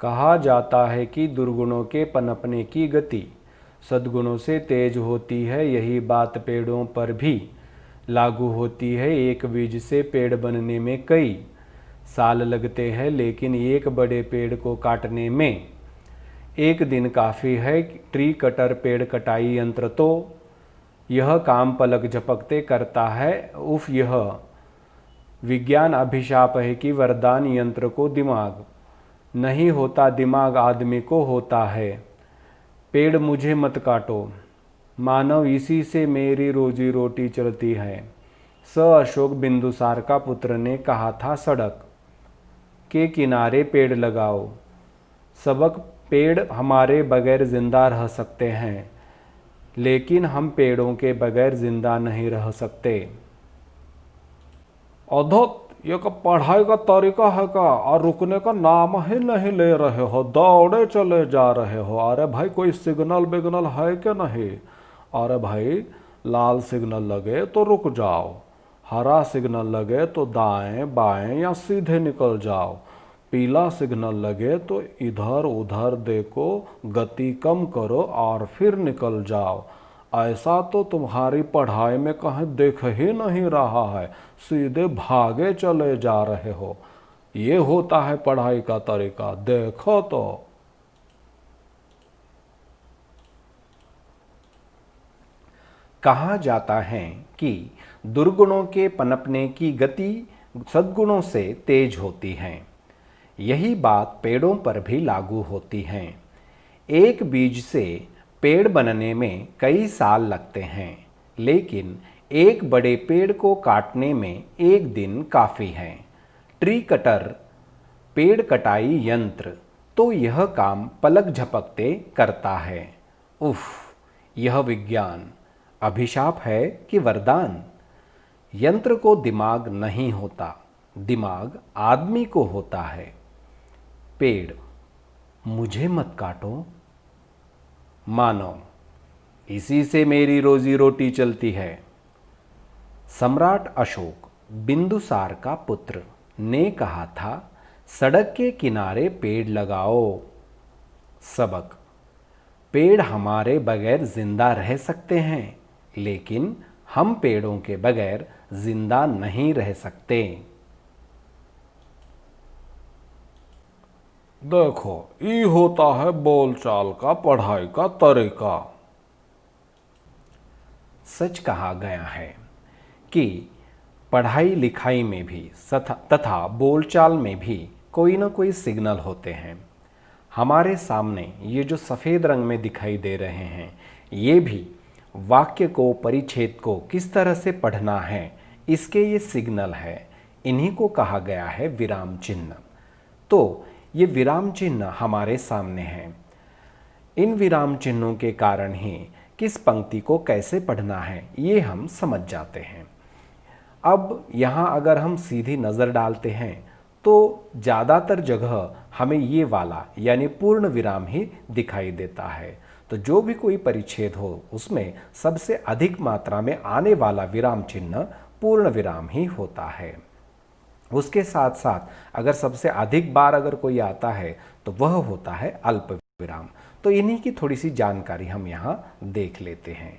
कहा जाता है कि दुर्गुणों के पनपने की गति सद्गुणों से तेज होती है। यही बात पेड़ों पर भी लागू होती है। एक बीज से पेड़ बनने में कई साल लगते हैं, लेकिन एक बड़े पेड़ को काटने में एक दिन काफ़ी है। ट्री कटर पेड़ कटाई यंत्र तो यह काम पलक झपकते करता है। उफ, यह विज्ञान अभिशाप है कि वरदान यंत्र को दिमाग नहीं होता, दिमाग आदमी को होता है। पेड़ मुझे मत काटो, मानव इसी से मेरी रोजी रोटी चलती है। अशोक बिंदुसार का पुत्र ने कहा था, सड़क के किनारे पेड़ लगाओ। सबक पेड़ हमारे बगैर जिंदा रह सकते हैं, लेकिन हम पेड़ों के बगैर जिंदा नहीं रह सकते। अधत, ये का पढ़ाई का तरीका है का? और रुकने का नाम ही नहीं ले रहे हो, दौड़े चले जा रहे हो। अरे भाई, कोई सिग्नल बिग्नल है क्या नहीं? अरे भाई, लाल सिग्नल लगे तो रुक जाओ, हरा सिग्नल लगे तो दाएं बाएं या सीधे निकल जाओ, पीला सिग्नल लगे तो इधर उधर देखो, गति कम करो और फिर निकल जाओ। ऐसा तो तुम्हारी पढ़ाई में कहीं देख ही नहीं रहा है, सीधे भागे चले जा रहे हो। ये होता है पढ़ाई का तरीका, देखो तो। कहा जाता है कि दुर्गुणों के पनपने की गति सद्गुणों से तेज होती है। यही बात पेड़ों पर भी लागू होती है। एक बीज से पेड़ बनने में कई साल लगते हैं, लेकिन एक बड़े पेड़ को काटने में एक दिन काफ़ी है। ट्री कटर पेड़ कटाई यंत्र तो यह काम पलक झपकते करता है। उफ, यह विज्ञान अभिशाप है कि वरदान? यंत्र को दिमाग नहीं होता, दिमाग आदमी को होता है। पेड़ मुझे मत काटो, मानो इसी से मेरी रोजी रोटी चलती है। सम्राट अशोक बिंदुसार का पुत्र ने कहा था, सड़क के किनारे पेड़ लगाओ। सबक पेड़ हमारे बगैर जिंदा रह सकते हैं, लेकिन हम पेड़ों के बगैर जिंदा नहीं रह सकते। देखो, ये होता है बोलचाल का पढ़ाई का तरीका। सच कहा गया है कि पढ़ाई लिखाई में भी तथा बोलचाल में भी कोई ना कोई सिग्नल होते हैं। हमारे सामने ये जो सफ़ेद रंग में दिखाई दे रहे हैं, ये भी वाक्य को, परिच्छेद को किस तरह से पढ़ना है, इसके ये सिग्नल है। इन्हीं को कहा गया है विराम चिन्ह। तो ये विराम चिन्ह हमारे सामने हैं। इन विराम चिन्हों के कारण ही किस पंक्ति को कैसे पढ़ना है ये हम समझ जाते हैं। अब यहाँ अगर हम सीधी नज़र डालते हैं तो ज़्यादातर जगह हमें ये वाला यानी पूर्ण विराम ही दिखाई देता है। तो जो भी कोई परिच्छेद हो उसमें सबसे अधिक मात्रा में आने वाला विराम चिन्ह पूर्ण विराम ही होता है। उसके साथ साथ अगर सबसे अधिक बार अगर कोई आता है तो वह होता है अल्प विराम। तो इन्हीं की थोड़ी सी जानकारी हम यहाँ देख लेते हैं।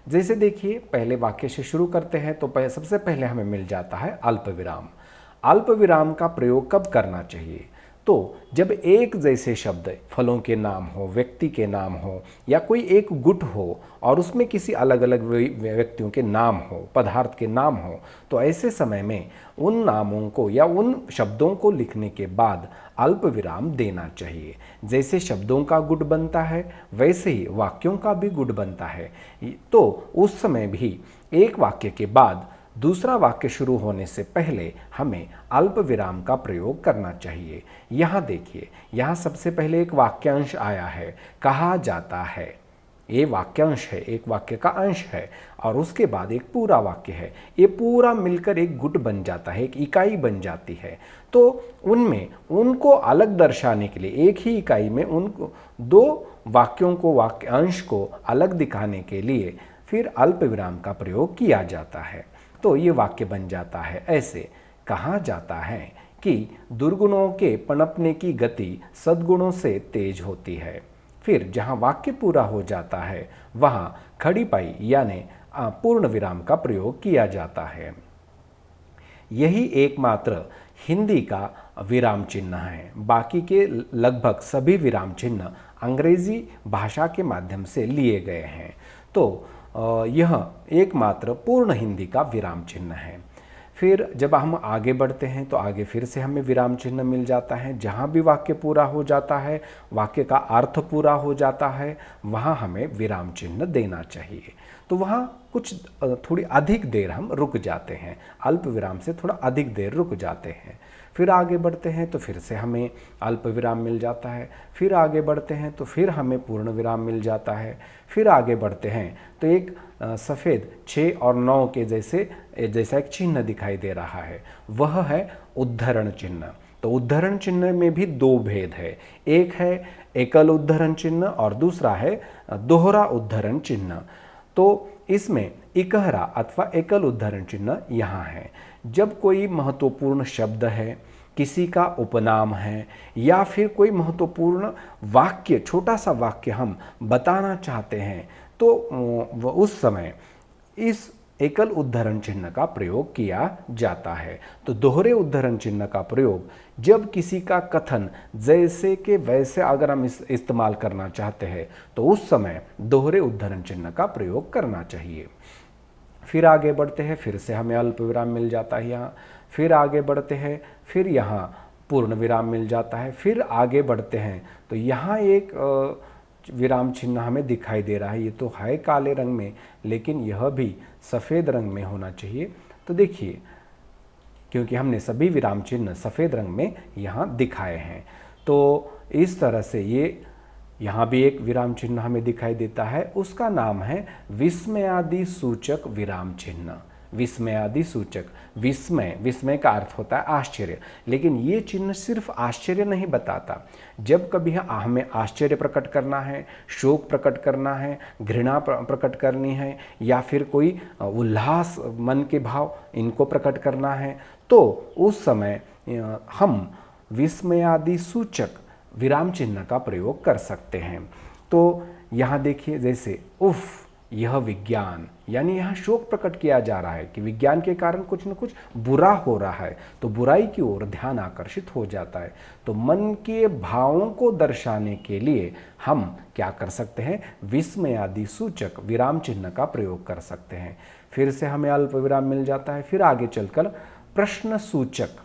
जैसे देखिए, पहले वाक्य से शुरू करते हैं तो सबसे पहले हमें मिल जाता है अल्प विराम। अल्प विराम का प्रयोग कब करना चाहिए? तो जब एक जैसे शब्द, फलों के नाम हो, व्यक्ति के नाम हो, या कोई एक गुट हो और उसमें किसी अलग अलग व्यक्तियों के नाम हो, पदार्थ के नाम हो, तो ऐसे समय में उन नामों को या उन शब्दों को लिखने के बाद अल्प विराम देना चाहिए। जैसे शब्दों का गुट बनता है वैसे ही वाक्यों का भी गुट बनता है। तो उस समय भी एक वाक्य के बाद दूसरा वाक्य शुरू होने से पहले हमें अल्प विराम का प्रयोग करना चाहिए। यहाँ देखिए, यहाँ सबसे पहले एक वाक्यांश आया है, कहा जाता है। ये वाक्यांश है, एक वाक्य का अंश है, और उसके बाद एक पूरा वाक्य है। ये पूरा मिलकर एक गुट बन जाता है, एक इकाई बन जाती है। तो उनमें उनको अलग दर्शाने के लिए, एक ही इकाई में उनको दो वाक्यों को, वाक्यांश को अलग दिखाने के लिए फिर अल्प विराम का प्रयोग किया जाता है। तो ये वाक्य बन जाता है ऐसे, कहा जाता है कि दुर्गुणों के पनपने की गति सद्गुणों से तेज होती है। फिर जहाँ वाक्य पूरा हो जाता है वहाँ खड़ी पाई यानी पूर्ण विराम का प्रयोग किया जाता है। यही एकमात्र हिंदी का विराम चिन्ह है। बाकी के लगभग सभी विराम चिन्ह अंग्रेजी भाषा के माध्यम से लिए गए हैं। तो यह एकमात्र पूर्ण हिंदी का विराम चिन्ह है। फिर जब हम आगे बढ़ते हैं तो आगे फिर से हमें विराम चिन्ह मिल जाता है। जहाँ भी वाक्य पूरा हो जाता है, वाक्य का अर्थ पूरा हो जाता है, वहाँ हमें विराम चिन्ह देना चाहिए। तो वहाँ कुछ थोड़ी अधिक देर हम रुक जाते हैं, अल्प विराम से थोड़ा अधिक देर रुक जाते हैं। फिर आगे बढ़ते हैं तो फिर से हमें अल्प विराम मिल जाता है। फिर आगे बढ़ते हैं तो फिर हमें पूर्ण विराम मिल जाता है। फिर आगे बढ़ते हैं तो एक सफ़ेद 6 और 9 के जैसा एक चिन्ह दिखाई दे रहा है, वह है उद्धरण चिन्ह। तो उद्धरण चिन्ह में भी दो भेद है, एक है एकल उद्धरण चिन्ह और दूसरा है दोहरा उद्धरण चिन्ह। तो इसमें इकहरा अथवा एकल उद्धरण चिन्ह यहाँ है। जब कोई महत्वपूर्ण शब्द है, किसी का उपनाम है या फिर कोई महत्वपूर्ण वाक्य, छोटा सा वाक्य हम बताना चाहते हैं तो उस समय इस एकल उद्धरण चिन्ह का प्रयोग किया जाता है। तो दोहरे उद्धरण चिन्ह का प्रयोग जब किसी का कथन जैसे के वैसे अगर हम इस्तेमाल करना चाहते हैं तो उस समय दोहरे उद्धरण चिन्ह का प्रयोग करना चाहिए। फिर आगे बढ़ते हैं, फिर से हमें अल्प विराम मिल जाता है यहाँ। फिर आगे बढ़ते हैं, फिर यहाँ पूर्ण विराम मिल जाता है। फिर आगे बढ़ते हैं तो यहाँ एक विराम चिन्ह हमें दिखाई दे रहा है। ये तो है काले रंग में, लेकिन यह भी सफ़ेद रंग में होना चाहिए। तो देखिए, क्योंकि हमने सभी विराम चिन्ह सफ़ेद रंग में यहाँ दिखाए हैं, तो इस तरह से ये यहाँ भी एक विराम चिन्ह हमें दिखाई देता है। उसका नाम है विस्मयादि सूचक विराम चिन्ह। विस्मयादि सूचक, विस्मय का अर्थ होता है आश्चर्य, लेकिन ये चिन्ह सिर्फ आश्चर्य नहीं बताता। जब कभी हमें आश्चर्य प्रकट करना है, शोक प्रकट करना है, घृणा प्रकट करनी है या फिर कोई उल्लास, मन के भाव इनको प्रकट करना है, तो उस समय हम विस्मयादि सूचक विराम चिन्ह का प्रयोग कर सकते हैं। तो यहाँ देखिए, जैसे उफ, यह विज्ञान, यानी यहाँ शोक प्रकट किया जा रहा है कि विज्ञान के कारण कुछ न कुछ बुरा हो रहा है, तो बुराई की ओर ध्यान आकर्षित हो जाता है। तो मन के भावों को दर्शाने के लिए हम क्या कर सकते हैं, विस्मयादि सूचक विराम चिन्ह का प्रयोग कर सकते हैं। फिर से हमें अल्प विराम मिल जाता है। फिर आगे चलकर प्रश्न सूचक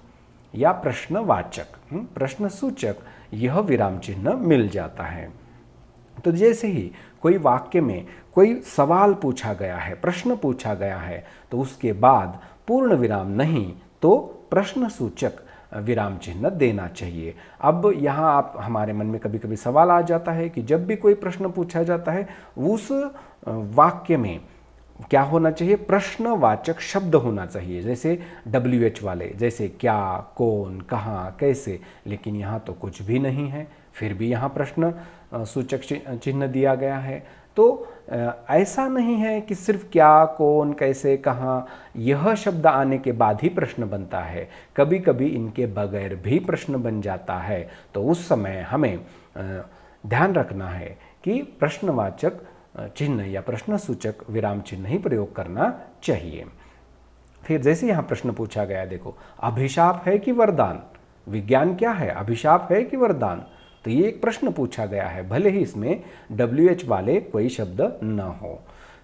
या प्रश्नवाचक, प्रश्न सूचक यह विराम चिन्ह मिल जाता है। तो जैसे ही कोई वाक्य में कोई सवाल पूछा गया है, प्रश्न पूछा गया है, तो उसके बाद पूर्ण विराम नहीं तो प्रश्न सूचक विराम चिन्ह देना चाहिए। अब यहाँ आप हमारे मन में कभी कभी सवाल आ जाता है कि जब भी कोई प्रश्न पूछा जाता है उस वाक्य में क्या होना चाहिए, प्रश्नवाचक शब्द होना चाहिए, जैसे WH वाले, जैसे क्या, कौन, कहाँ, कैसे। लेकिन यहाँ तो कुछ भी नहीं है, फिर भी यहाँ प्रश्न सूचक चिन्ह दिया गया है। तो ऐसा नहीं है कि सिर्फ क्या, कौन, कैसे, कहाँ यह शब्द आने के बाद ही प्रश्न बनता है, कभी कभी इनके बगैर भी प्रश्न बन जाता है। तो उस समय हमें ध्यान रखना है कि प्रश्नवाचक चिन्ह या प्रश्न सूचक विराम चिन्ह ही प्रयोग करना चाहिए। फिर जैसे यहाँ प्रश्न पूछा गया, देखो, अभिशाप है कि वरदान, विज्ञान क्या है, अभिशाप है कि वरदान। तो ये एक प्रश्न पूछा गया है, भले ही इसमें WH वाले कोई शब्द न हो।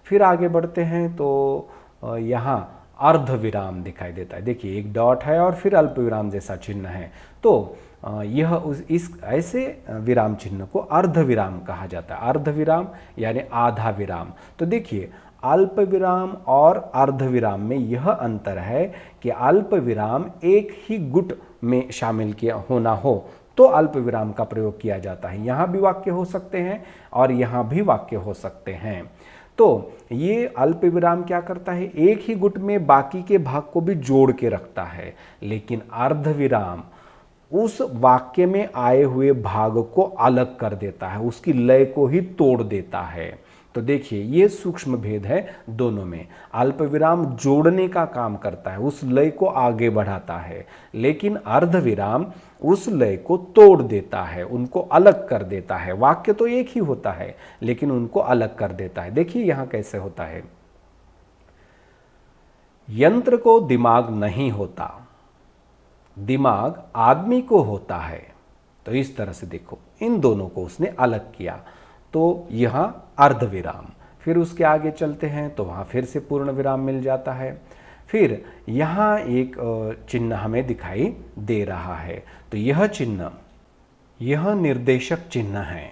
फिर आगे बढ़ते हैं तो यहाँ अर्ध विराम दिखाई देता है। देखिए, एक डॉट है और फिर अल्प विराम जैसा चिन्ह है, तो यह इस ऐसे विराम चिन्ह को अर्ध विराम कहा जाता है। अर्ध विराम यानी आधा विराम। तो देखिए, अल्प विराम और अर्ध विराम में यह अंतर है कि अल्प विराम एक ही गुट में शामिल किया होना हो तो अल्प विराम का प्रयोग किया जाता है। यहाँ भी वाक्य हो सकते हैं और यहाँ भी वाक्य हो सकते हैं। तो ये अल्प विराम क्या करता है, एक ही गुट में बाकी के भाग को भी जोड़ के रखता है, लेकिन अर्ध विराम उस वाक्य में आए हुए भाग को अलग कर देता है, उसकी लय को ही तोड़ देता है। तो देखिए ये सूक्ष्म भेद है दोनों में। अल्प विराम जोड़ने का काम करता है, उस लय को आगे बढ़ाता है, लेकिन अर्ध विराम उस लय को तोड़ देता है, उनको अलग कर देता है। वाक्य तो एक ही होता है लेकिन उनको अलग कर देता है। देखिए यहां कैसे होता है, यंत्र को दिमाग नहीं होता, दिमाग आदमी को होता है। तो इस तरह से देखो इन दोनों को उसने अलग किया, तो यहां अर्ध विराम। फिर उसके आगे चलते हैं तो वहां फिर से पूर्ण विराम मिल जाता है। फिर यहां एक चिन्ह हमें दिखाई दे रहा है, तो यह चिन्ह यह निर्देशक चिन्ह है।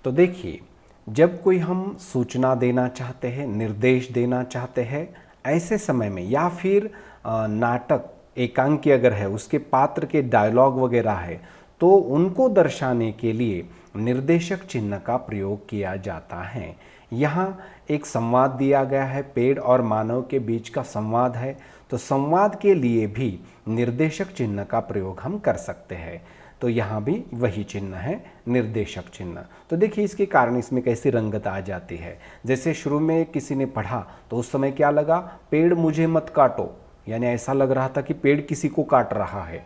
तो देखिए जब कोई हम सूचना देना चाहते हैं, निर्देश देना चाहते हैं ऐसे समय में, या फिर नाटक एकांकी अगर है उसके पात्र के डायलॉग वगैरह है, तो उनको दर्शाने के लिए निर्देशक चिन्ह का प्रयोग किया जाता है। यहाँ एक संवाद दिया गया है, पेड़ और मानव के बीच का संवाद है, तो संवाद के लिए भी निर्देशक चिन्ह का प्रयोग हम कर सकते हैं। तो यहाँ भी वही चिन्ह है, निर्देशक चिन्ह। तो देखिए इसके कारण इसमें कैसी रंगत आ जाती है। जैसे शुरू में किसी ने पढ़ा तो उस समय क्या लगा, पेड़ मुझे मत काटो, यानी ऐसा लग रहा था कि पेड़ किसी को काट रहा है।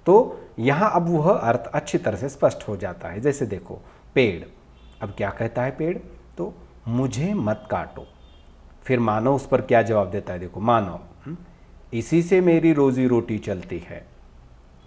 तो यहाँ अब वह अर्थ अच्छी तरह से स्पष्ट हो जाता है। जैसे देखो पेड़, अब क्या कहता है पेड़, तो मुझे मत काटो। फिर मानव उस पर क्या जवाब देता है, देखो मानव, इसी से मेरी रोजी रोटी चलती है।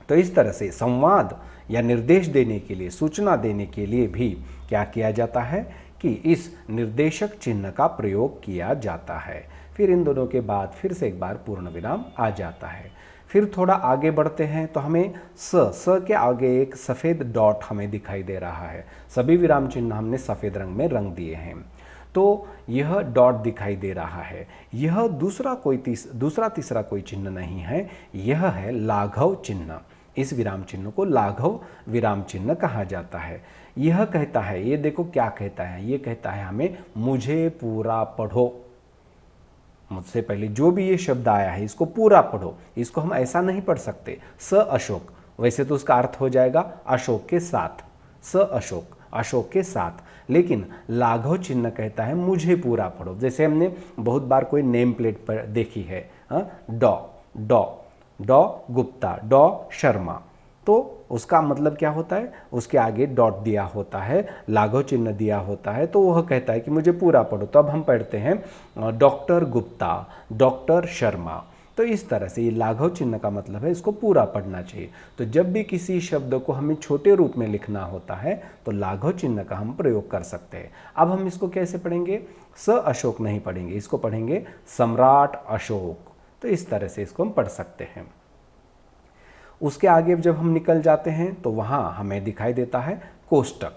तो इस तरह से संवाद या निर्देश देने के लिए, सूचना देने के लिए भी क्या किया जाता है कि इस निर्देशक चिन्ह का प्रयोग किया जाता है। फिर इन दोनों के बाद फिर से एक बार पूर्ण विराम आ जाता है। फिर थोड़ा आगे बढ़ते हैं तो हमें स के आगे एक सफ़ेद डॉट हमें दिखाई दे रहा है। सभी विराम चिन्ह हमने सफ़ेद रंग में रंग दिए हैं, तो यह डॉट दिखाई दे रहा है। यह दूसरा तीसरा कोई चिन्ह नहीं है, यह है लाघव चिन्ह। इस विराम चिन्ह को लाघव विराम चिन्ह कहा जाता है। यह कहता है, ये देखो क्या कहता है, ये कहता है हमें मुझे पूरा पढ़ो। मुझसे पहले जो भी ये शब्द आया है इसको पूरा पढ़ो। इसको हम ऐसा नहीं पढ़ सकते स अशोक, वैसे तो उसका अर्थ हो जाएगा अशोक के साथ, स अशोक, अशोक के साथ। लेकिन लाघव चिन्ह कहता है मुझे पूरा पढ़ो। जैसे हमने बहुत बार कोई नेम प्लेट पर देखी है, डॉ गुप्ता, डॉ शर्मा, तो उसका मतलब क्या होता है, उसके आगे डॉट दिया होता है, लाघव चिन्ह दिया होता है, तो वह कहता है कि मुझे पूरा पढ़ो। तो अब हम पढ़ते हैं डॉक्टर गुप्ता, डॉक्टर शर्मा। तो इस तरह से ये लाघव चिन्ह का मतलब है इसको पूरा पढ़ना चाहिए। तो जब भी किसी शब्द को हमें छोटे रूप में लिखना होता है तो लाघव चिन्ह का हम प्रयोग कर सकते हैं। अब हम इसको कैसे पढ़ेंगे, स अशोक नहीं पढ़ेंगे, इसको पढ़ेंगे सम्राट अशोक। तो इस तरह से इसको हम पढ़ सकते हैं। उसके आगे जब हम निकल जाते हैं तो वहाँ हमें दिखाई देता है कोष्टक।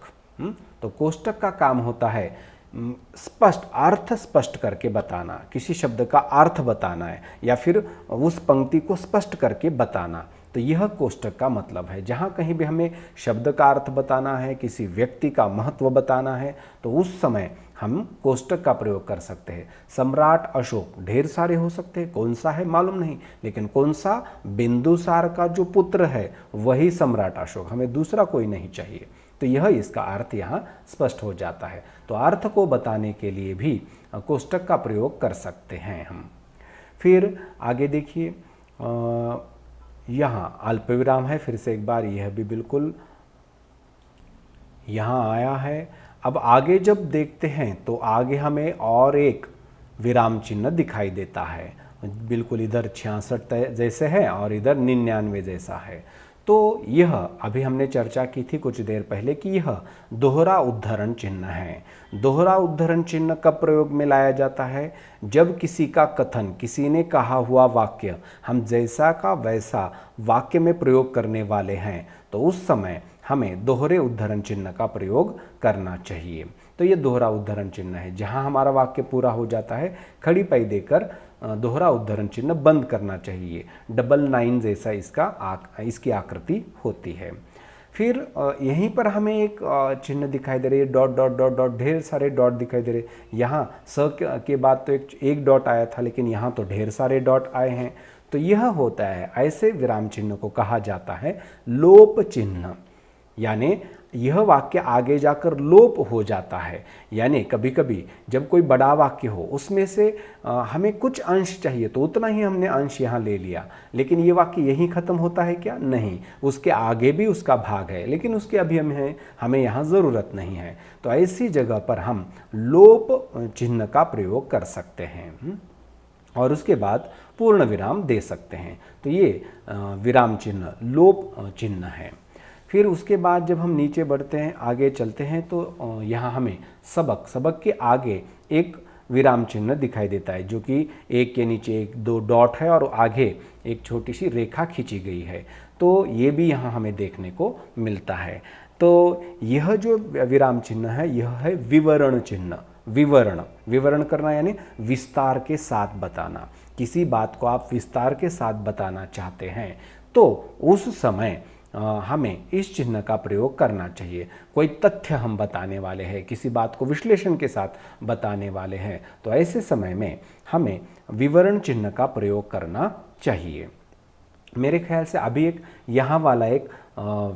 तो कोष्टक का काम होता है स्पष्ट अर्थ स्पष्ट करके बताना, किसी शब्द का अर्थ बताना है या फिर उस पंक्ति को स्पष्ट करके बताना। तो यह कोष्टक का मतलब है। जहाँ कहीं भी हमें शब्द का अर्थ बताना है, किसी व्यक्ति का महत्व बताना है, तो उस समय हम कोष्टक का प्रयोग कर सकते हैं। सम्राट अशोक ढेर सारे हो सकते हैं, कौन सा है मालूम नहीं, लेकिन कौन सा, बिंदुसार का जो पुत्र है वही सम्राट अशोक, हमें दूसरा कोई नहीं चाहिए। तो यह इसका अर्थ यहाँ स्पष्ट हो जाता है। तो अर्थ को बताने के लिए भी कोष्टक का प्रयोग कर सकते हैं हम। फिर आगे देखिए, यहाँ अल्पविराम है, फिर से एक बार यह भी बिल्कुल यहाँ आया है। अब आगे जब देखते हैं तो आगे हमें और एक विराम चिन्ह दिखाई देता है, बिल्कुल इधर 66 जैसे है और इधर 99 जैसा है। तो यह अभी हमने चर्चा की थी कुछ देर पहले कि यह दोहरा उद्धरण चिन्ह है। दोहरा उद्धरण चिन्ह कब प्रयोग में लाया जाता है, जब किसी का कथन, किसी ने कहा हुआ वाक्य हम जैसा का वैसा वाक्य में प्रयोग करने वाले हैं, तो उस समय हमें दोहरे उद्धरण चिन्ह का प्रयोग करना चाहिए। तो ये दोहरा उद्धरण चिन्ह है, जहाँ हमारा वाक्य पूरा हो जाता है खड़ी पाई देकर दोहरा उद्धरण चिन्ह बंद करना चाहिए। 99 जैसा इसकी आकृति होती है। फिर यहीं पर हमें एक चिन्ह दिखाई दे रही है, डॉट डॉट डॉट डॉट, ढेर सारे डॉट दिखाई दे रहे। यहाँ स के बाद तो एक डॉट आया था, लेकिन यहाँ तो ढेर सारे डॉट आए हैं। तो यह होता है, ऐसे विराम चिन्ह को कहा जाता है लोप चिन्ह। यानी यह वाक्य आगे जाकर लोप हो जाता है। यानी कभी कभी जब कोई बड़ा वाक्य हो उसमें से हमें कुछ अंश चाहिए तो उतना ही हमने अंश यहाँ ले लिया, लेकिन ये वाक्य यहीं ख़त्म होता है क्या? नहीं, उसके आगे भी उसका भाग है, लेकिन उसके अभी हमें यहाँ ज़रूरत नहीं है। तो ऐसी जगह पर हम लोप चिन्ह का प्रयोग कर सकते हैं और उसके बाद पूर्ण विराम दे सकते हैं। तो ये विराम चिन्ह लोप चिन्ह है। फिर उसके बाद जब हम नीचे बढ़ते हैं, आगे चलते हैं, तो यहाँ हमें सबक के आगे एक विराम चिन्ह दिखाई देता है, जो कि एक के नीचे एक दो डॉट है और आगे एक छोटी सी रेखा खींची गई है। तो ये भी यहाँ हमें देखने को मिलता है। तो यह जो विराम चिन्ह है यह है विवरण चिन्ह। विवरण करना यानी विस्तार के साथ बताना। किसी बात को आप विस्तार के साथ बताना चाहते हैं तो उस समय हमें इस चिन्ह का प्रयोग करना चाहिए। कोई तथ्य हम बताने वाले हैं, किसी बात को विश्लेषण के साथ बताने वाले हैं, तो ऐसे समय में हमें विवरण चिन्ह का प्रयोग करना चाहिए। मेरे ख्याल से अभी एक यहाँ वाला एक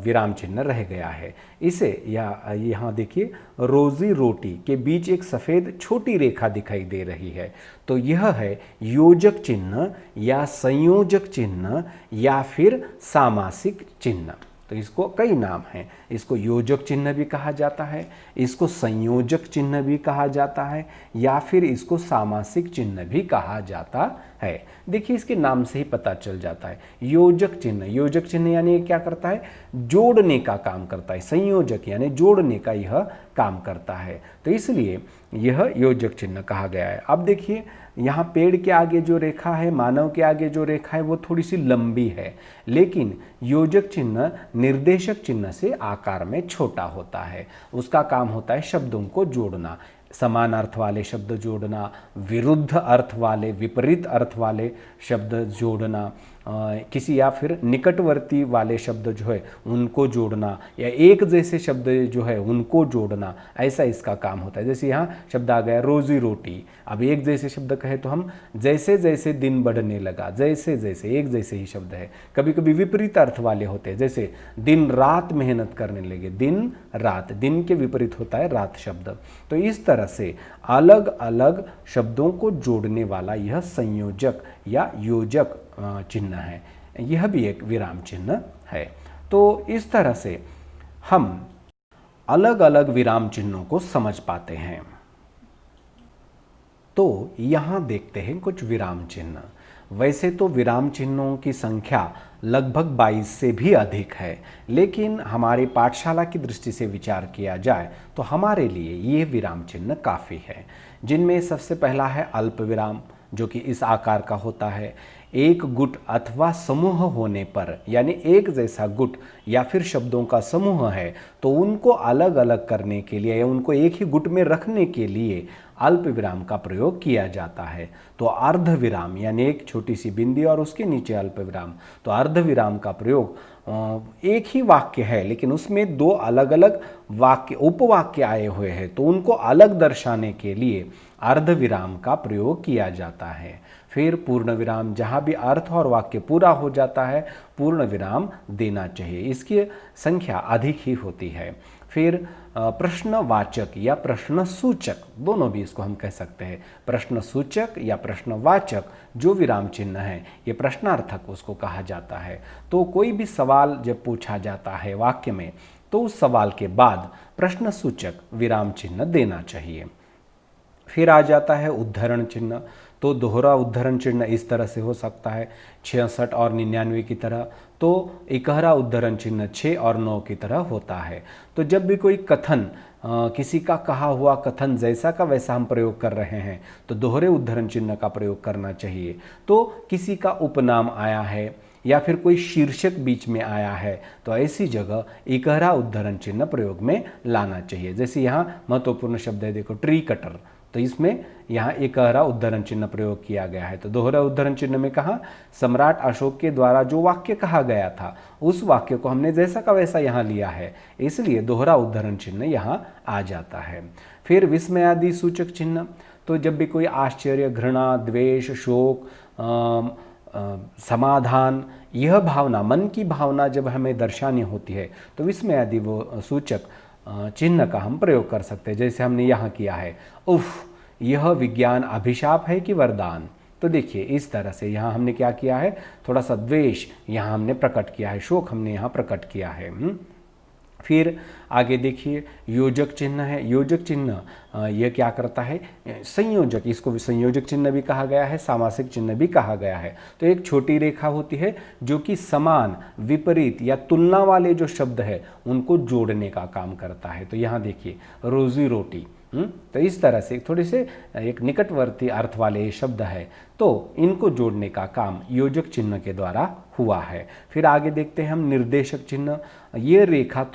विराम चिन्ह रह गया है। इसे यहाँ देखिए, रोजी रोटी के बीच एक सफ़ेद छोटी रेखा दिखाई दे रही है। तो यह है योजक चिन्ह या संयोजक चिन्ह या फिर सामासिक चिन्ह। तो इसको कई नाम हैं। इसको योजक चिन्ह भी कहा जाता है, इसको संयोजक चिन्ह भी कहा जाता है, या फिर इसको सामासिक चिन्ह भी कहा जाता है। देखिए, इसके नाम से ही पता चल जाता है। योजक चिन्ह यानी ये क्या करता है? जोड़ने का काम करता है। संयोजक यानी जोड़ने का यह काम करता है, तो इसलिए यह योजक चिन्ह कहा गया है। अब देखिए, यहाँ पेड़ के आगे जो रेखा है, मानव के आगे जो रेखा है, वो थोड़ी सी लंबी है, लेकिन योजक चिन्ह निर्देशक चिन्ह से आकार में छोटा होता है। उसका काम होता है शब्दों को जोड़ना, समान अर्थ वाले शब्द जोड़ना, विरुद्ध अर्थ वाले, विपरीत अर्थ वाले शब्द जोड़ना, किसी या फिर निकटवर्ती वाले शब्द जो है उनको जोड़ना, या एक जैसे शब्द जो है उनको जोड़ना, ऐसा इसका काम होता है। जैसे यहाँ शब्द आ गया रोजी रोटी। अब एक जैसे शब्द कहे तो हम जैसे जैसे दिन बढ़ने लगा, जैसे जैसे, एक जैसे ही शब्द है। कभी कभी विपरीत अर्थ वाले होते हैं, जैसे दिन रात मेहनत करने लगे, दिन रात, दिन के विपरीत होता है रात शब्द। तो इस तरह से अलग अलग शब्दों को जोड़ने वाला यह संयोजक या योजक चिन्ह है। यह भी एक विराम चिन्ह है। तो इस तरह से हम अलग अलग विराम चिन्हों को समझ पाते हैं। तो यहाँ देखते हैं कुछ विराम चिन्ह। वैसे तो विराम चिन्हों की संख्या लगभग 22 से भी अधिक है, लेकिन हमारी पाठशाला की दृष्टि से विचार किया जाए तो हमारे लिए ये विराम चिन्ह काफ़ी है। जिनमें सबसे पहला है अल्प विराम, जो कि इस आकार का होता है। एक गुट अथवा समूह होने पर, यानी एक जैसा गुट या फिर शब्दों का समूह है तो उनको अलग अलग करने के लिए या उनको एक ही गुट में रखने के लिए अल्प विराम का प्रयोग किया जाता है। तो अर्ध विराम यानी एक छोटी सी बिंदी और उसके नीचे अल्प विराम। तो अर्ध विराम का प्रयोग एक ही वाक्य है लेकिन उसमें दो अलग अलग वाक्य उपवाक्य आए हुए हैं, तो उनको अलग दर्शाने के लिए अर्ध विराम का प्रयोग किया जाता है। फिर पूर्ण विराम, जहाँ भी अर्थ और वाक्य पूरा हो जाता है पूर्ण विराम देना चाहिए। इसकी संख्या अधिक ही होती है। फिर प्रश्नवाचक या प्रश्नसूचक, दोनों भी इसको हम कह सकते हैं। प्रश्नसूचक या प्रश्नवाचक जो विराम चिन्ह है, ये प्रश्नार्थक उसको कहा जाता है। तो कोई भी सवाल जब पूछा जाता है वाक्य में तो उस सवाल के बाद प्रश्नसूचक विराम चिन्ह देना चाहिए। फिर आ जाता है उद्धरण चिन्ह। तो दोहरा उद्धरण चिन्ह इस तरह से हो सकता है 66 और 99 की तरह। तो इकहरा उद्धरण चिन्ह 6 और 9 की तरह होता है। तो जब भी कोई कथन, किसी का कहा हुआ कथन जैसा का वैसा हम प्रयोग कर रहे हैं तो दोहरे उद्धरण चिन्ह का प्रयोग करना चाहिए। तो किसी का उपनाम आया है या फिर कोई शीर्षक बीच में आया है तो ऐसी जगह इकहरा उद्धरण चिन्ह प्रयोग में लाना चाहिए। जैसे यहाँ महत्वपूर्ण शब्द है, देखो ट्री कटर, तो इसमें यहाँ इकहरा उद्धरण चिन्ह प्रयोग किया गया है। तो दोहरा उद्धरण चिन्ह में कहा, सम्राट अशोक के द्वारा जो वाक्य कहा गया था उस वाक्य को हमने जैसा का वैसा यहाँ लिया है, इसलिए दोहरा उद्धरण चिन्ह यहाँ आ जाता है। फिर विस्मयादि सूचक चिन्ह, तो जब भी कोई आश्चर्य, घृणा, द्वेष, शोक, समाधान, यह भावना, मन की भावना जब हमें दर्शानी होती है तो इसमें यदि वो सूचक चिन्ह का हम प्रयोग कर सकते हैं। जैसे हमने यहाँ किया है, उफ, यह विज्ञान अभिशाप है कि वरदान। तो देखिए इस तरह से यहाँ हमने क्या किया है, थोड़ा सा द्वेष यहाँ हमने प्रकट किया है, शोक हमने यहाँ प्रकट किया है। फिर आगे देखिए योजक चिन्ह है। योजक चिन्ह यह क्या करता है, संयोजक, इसको भी संयोजक चिन्ह भी कहा गया है, सामासिक चिन्ह भी कहा गया है। तो एक छोटी रेखा होती है जो कि समान, विपरीत या तुलना वाले जो शब्द है उनको जोड़ने का काम करता है। तो यहाँ देखिए रोजी रोटी, तो इस तरह से थोड़े से एक निकटवर्ती अर्थ वाले ये शब्द है, तो इनको जोड़ने का काम योजक चिन्ह के द्वारा हुआ है। फिर आगे देखते हैं हम निर्देशक चिन्ह। ये रेखा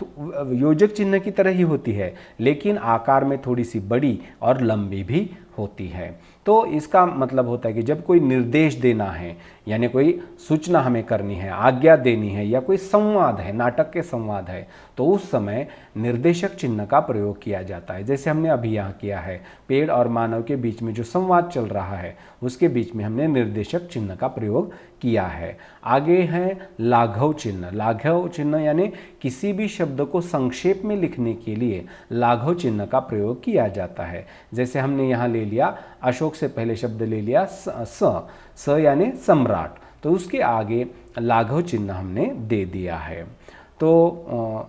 योजक चिन्ह की तरह ही होती है, लेकिन आकार में थोड़ी सी बड़ी और लंबी भी होती है। तो इसका मतलब होता है कि जब कोई निर्देश देना है, यानी कोई सूचना हमें करनी है, आज्ञा देनी है, या कोई संवाद है, नाटक के संवाद है, तो उस समय निर्देशक चिन्ह का प्रयोग किया जाता है। जैसे हमने अभी यहाँ किया है, पेड़ और मानव के बीच में जो संवाद चल रहा है उसके बीच में हमने निर्देशक चिन्ह का प्रयोग किया है। आगे है लाघव चिन्ह। लाघव चिन्ह यानी किसी भी शब्द को संक्षेप में लिखने के लिए लाघव चिन्ह का प्रयोग किया जाता है। जैसे हमने यहाँ ले लिया, अशोक से पहले शब्द ले लिया स यानी सम्राट, तो उसके आगे लाघव चिन्ह हमने दे दिया है। तो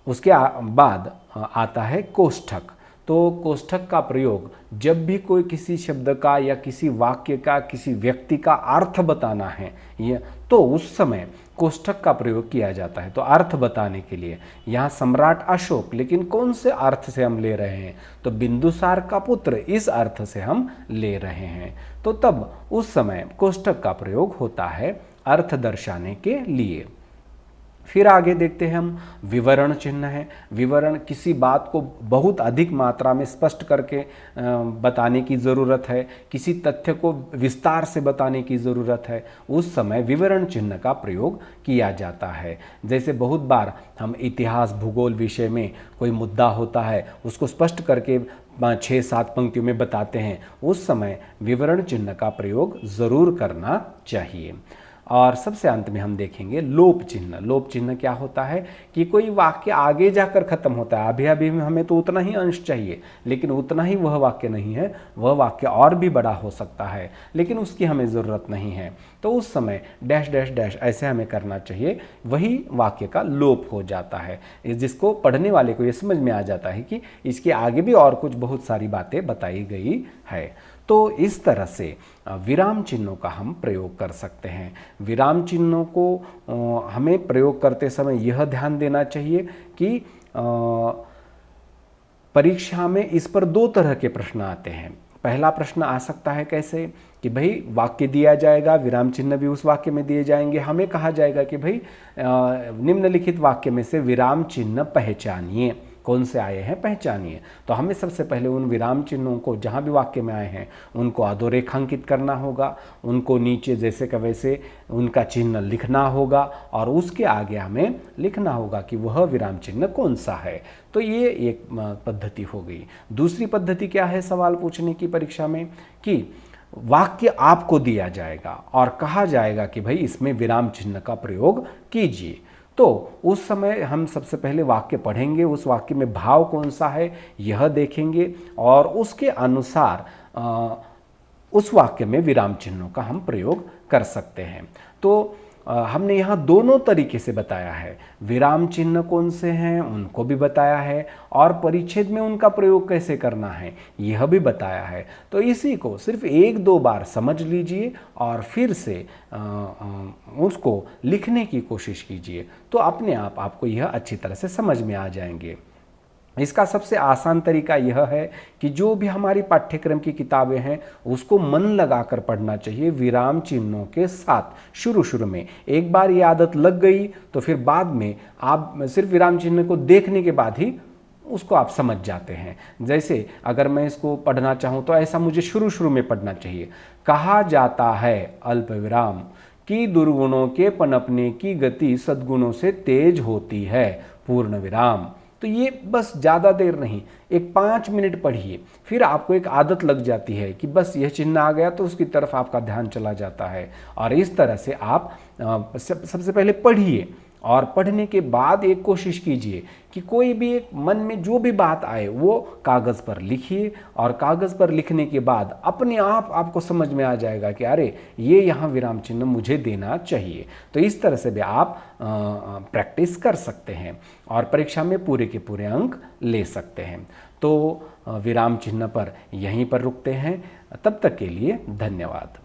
उसके बाद आता है कोष्ठक। तो कोष्ठक का प्रयोग जब भी कोई किसी शब्द का या किसी वाक्य का, किसी व्यक्ति का अर्थ बताना है तो उस समय कोष्ठक का प्रयोग किया जाता है। तो अर्थ बताने के लिए यहाँ सम्राट अशोक, लेकिन कौन से अर्थ से हम ले रहे हैं, तो बिंदुसार का पुत्र, इस अर्थ से हम ले रहे हैं। तो तब उस समय कोष्ठक का प्रयोग होता है अर्थ दर्शाने के लिए। फिर आगे देखते हैं हम विवरण चिन्ह है। विवरण, किसी बात को बहुत अधिक मात्रा में स्पष्ट करके बताने की ज़रूरत है, किसी तथ्य को विस्तार से बताने की ज़रूरत है, उस समय विवरण चिन्ह का प्रयोग किया जाता है। जैसे बहुत बार हम इतिहास, भूगोल विषय में कोई मुद्दा होता है, उसको स्पष्ट करके 6-7 पंक्तियों में बताते हैं, उस समय विवरण चिन्ह का प्रयोग ज़रूर करना चाहिए। और सबसे अंत में हम देखेंगे लोप चिन्ह। लोप चिन्ह क्या होता है कि कोई वाक्य आगे जाकर खत्म होता है, अभी अभी में हमें तो उतना ही अंश चाहिए, लेकिन उतना ही वह वाक्य नहीं है, वह वाक्य और भी बड़ा हो सकता है, लेकिन उसकी हमें ज़रूरत नहीं है। तो उस समय डैश डैश डैश ऐसे हमें करना चाहिए, वही वाक्य का लोप हो जाता है, जिसको पढ़ने वाले को ये समझ में आ जाता है कि इसके आगे भी और कुछ बहुत सारी बातें बताई गई है। तो इस तरह से विराम चिन्हों का हम प्रयोग कर सकते हैं। विराम चिन्हों को हमें प्रयोग करते समय यह ध्यान देना चाहिए कि परीक्षा में इस पर 2 तरह के प्रश्न आते हैं। पहला प्रश्न आ सकता है कैसे कि भाई वाक्य दिया जाएगा, विराम चिन्ह भी उस वाक्य में दिए जाएंगे, हमें कहा जाएगा कि भाई निम्नलिखित वाक्य में से विराम चिन्ह पहचानिए, कौन से आए हैं पहचानिए। तो हमें सबसे पहले उन विराम चिन्हों को जहाँ भी वाक्य में आए हैं उनको अधोरेखांकित करना होगा, उनको नीचे जैसे का वैसे उनका चिन्ह लिखना होगा, और उसके आगे हमें लिखना होगा कि वह विराम चिन्ह कौन सा है। तो ये एक पद्धति हो गई। दूसरी पद्धति क्या है सवाल पूछने की परीक्षा में, कि वाक्य आपको दिया जाएगा और कहा जाएगा कि भाई इसमें विराम चिन्ह का प्रयोग कीजिए। तो उस समय हम सबसे पहले वाक्य पढ़ेंगे, उस वाक्य में भाव कौन सा है यह देखेंगे, और उसके अनुसार उस वाक्य में विराम चिन्हों का हम प्रयोग कर सकते हैं। तो हमने यहाँ दोनों तरीके से बताया है, विराम चिन्ह कौन से हैं उनको भी बताया है, और परिच्छेद में उनका प्रयोग कैसे करना है यह भी बताया है। तो इसी को सिर्फ 1-2 बार समझ लीजिए और फिर से उसको लिखने की कोशिश कीजिए, तो अपने आप आपको यह अच्छी तरह से समझ में आ जाएंगे। इसका सबसे आसान तरीका यह है कि जो भी हमारी पाठ्यक्रम की किताबें हैं उसको मन लगाकर पढ़ना चाहिए विराम चिन्हों के साथ। शुरू में एक बार ये आदत लग गई तो फिर बाद में आप सिर्फ विराम चिन्ह को देखने के बाद ही उसको आप समझ जाते हैं। जैसे अगर मैं इसको पढ़ना चाहूँ तो ऐसा मुझे शुरू में पढ़ना चाहिए। कहा जाता है अल्प विराम कि दुर्गुणों के पनपने की गति सद्गुणों से तेज होती है, पूर्ण विराम। तो तो ये बस ज़्यादा देर नहीं, एक 5 मिनट पढ़िए, फिर आपको एक आदत लग जाती है कि बस यह चिन्ह आ गया तो उसकी तरफ आपका ध्यान चला जाता है। और इस तरह से आप सबसे पहले पढ़िए और पढ़ने के बाद एक कोशिश कीजिए कि कोई भी एक मन में जो भी बात आए वो कागज़ पर लिखिए, और कागज़ पर लिखने के बाद अपने आप आपको समझ में आ जाएगा कि अरे ये यहाँ विराम चिन्ह मुझे देना चाहिए। तो इस तरह से भी आप प्रैक्टिस कर सकते हैं और परीक्षा में पूरे के पूरे अंक ले सकते हैं। तो विराम चिन्ह पर यहीं पर रुकते हैं। तब तक के लिए धन्यवाद।